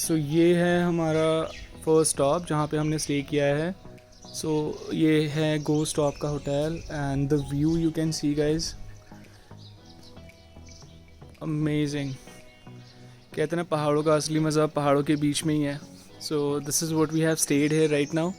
सो ये है हमारा फर्स्ट स्टॉप जहाँ पे हमने स्टे किया है. सो ये है गो स्टॉप का hotel and the view you can see guys, amazing. कहते हैं ना पहाड़ों का असली मज़ा पहाड़ों के बीच में ही है. So this is what we have stayed here right now.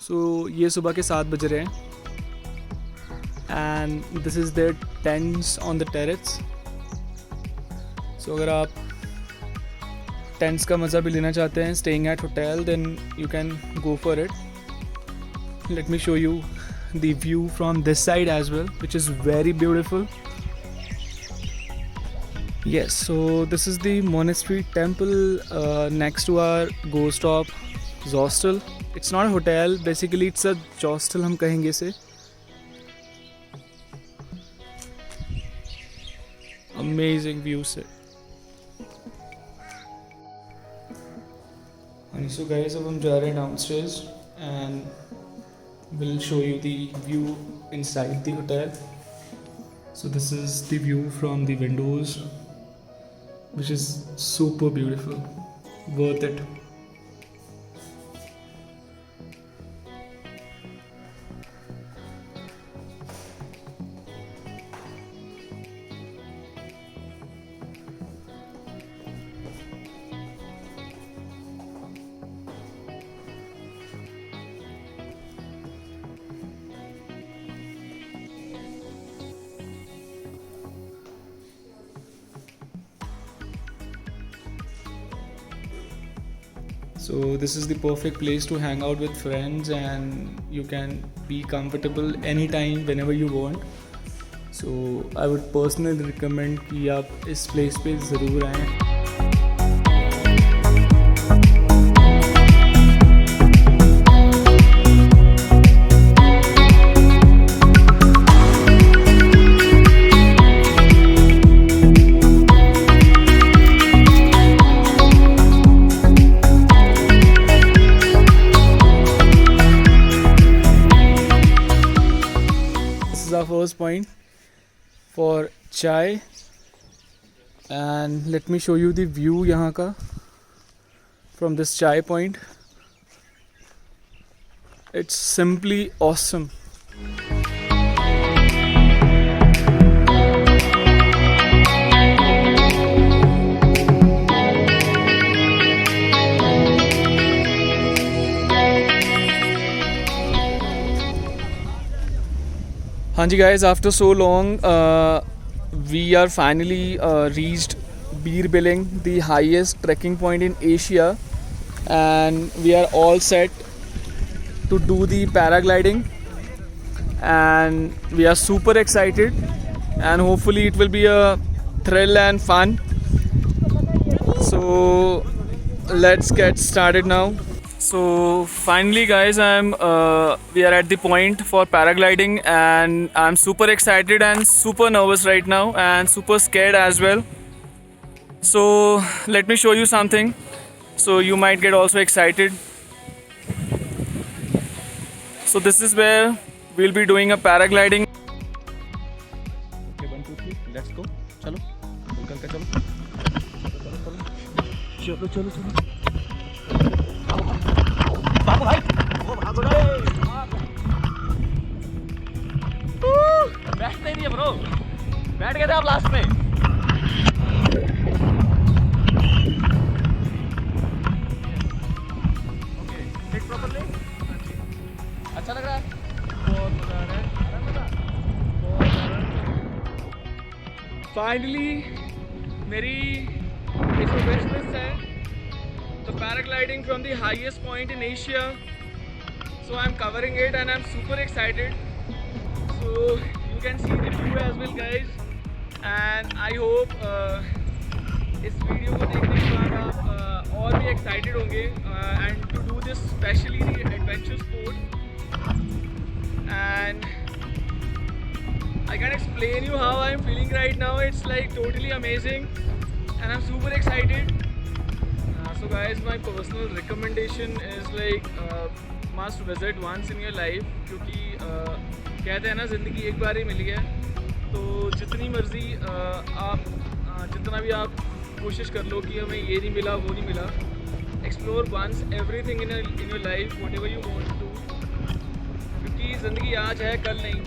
So ये सुबह के 7 बज रहे हैं and this is there tents on the terrace. So अगर आप टेंट्स का मज़ा भी लेना चाहते हैं staying at hotel, then you can go for it. Let me show you the view from this side as well which is very beautiful. Yes, so this is the monastery temple next to our go stop hostel. It's not a hotel, basically it's a hostel हम कहेंगे इसे. Amazing view से. So guys, अब हम जा रहे हैं downstairs and we'll show you the view inside the hotel. So this is the view from the windows, which is super beautiful, worth it. So this is the perfect place to hang out with friends and you can be comfortable anytime whenever you want. So I would personally recommend कि आप इस place पे ज़रूर आएँ. Our first point for chai and let me show you the view यहाँ का from this chai point. It's simply awesome. Hanji guys, after so long we are finally reached Bir Billing, the highest trekking point in Asia, and we are all set to do the paragliding and we are super excited and hopefully it will be a thrill and fun. So let's get started now. So finally guys, we are at the point for paragliding and I'm super excited and super nervous right now and super scared as well. So let me show you something so you might get also excited. So this is where we'll be doing a paragliding. Okay, 1 2 3 let's go. चलो निकल के चलो चलो चलो चलो. भागो भाई, वो भागो रे. बैठते ही नहीं है ब्रो, बैठ गए थे आप लास्ट में. Okay, sit properly. अच्छा लग रहा है, बहुत मजा आ रहा है, बहुत मजा. फाइनली मेरी एक विश लिस्ट है, the paragliding from the highest point in Asia. So I'm covering it and I'm super excited. So you can see the view as well guys. And I hope इस video को देखने के बाद आप और भी excited होंगे and to do this especially the adventure sport. And I can't explain you how I'm feeling right now. It's like totally amazing and I'm super excited. So guys, my personal recommendation is like must visit once in your life, क्योंकि कहते हैं ना ज़िंदगी एक बार ही मिली है, तो जितनी मर्ज़ी आप जितना भी आप कोशिश कर लो कि हमें ये नहीं मिला वो नहीं मिला, explore once everything in your life whatever you want to, क्योंकि ज़िंदगी आज है कल नहीं।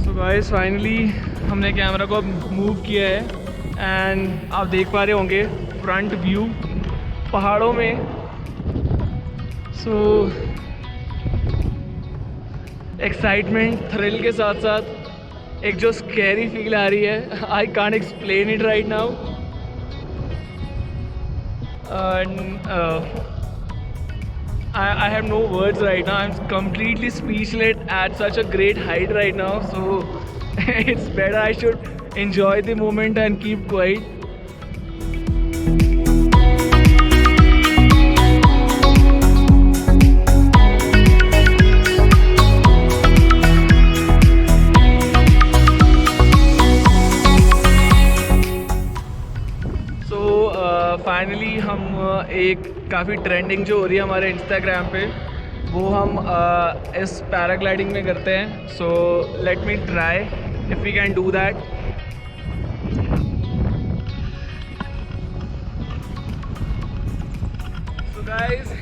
सो गाइस फाइनली हमने कैमरा को अब मूव किया है एंड आप देख पा रहे होंगे फ्रंट व्यू पहाड़ों में। सो एक्साइटमेंट थ्रिल के साथ साथ एक जो स्कैरी फील आ रही है, I can't explain it right now. I have no words right now. I'm completely speechless at such a great height right now. So it's better I should enjoy the moment and keep quiet. Finally हम एक काफ़ी trending जो हो रही है हमारे Instagram पे, वो हम इस पैराग्लाइडिंग में करते हैं। So let me try if we can do that. So guys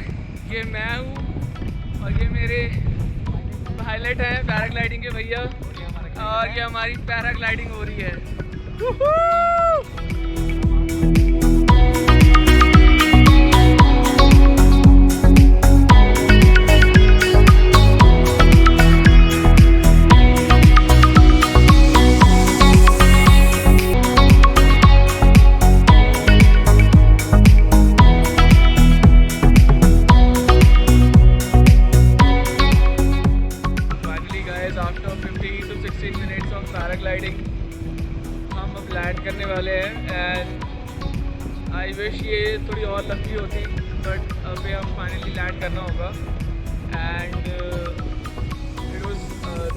ये मैं हूँ और ये मेरे पायलट हैं पैराग्लाइडिंग के भैया, और ये हमारी पैराग्लाइडिंग हो रही है। After 15 to 16 minutes of paragliding हम अब लैंड करने वाले हैं एंड आई विश ये थोड़ी और लंबी होती, बट अभी हम फाइनली लैंड करना होगा and it was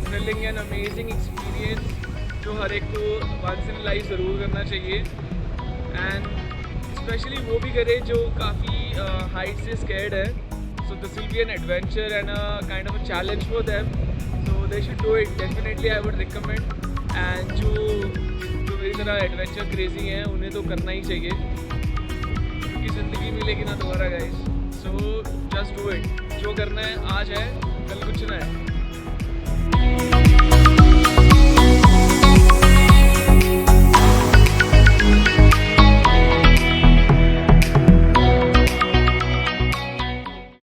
thrilling and amazing experience जो हर एक को वंस इन लाइफ ज़रूर करना चाहिए, एंड स्पेशली वो भी करे जो काफ़ी हाइट से स्कैर्ड है। So this will be an adventure and a kind of a challenge for them, so they should do it definitely, I would recommend। and जो मेरी तरह एडवेंचर क्रेजी हैं उन्हें तो करना ही चाहिए, क्योंकि ज़िंदगी मिलेगी ना दोबारा guys. So just do it, जो करना है आज है कल कुछ ना है।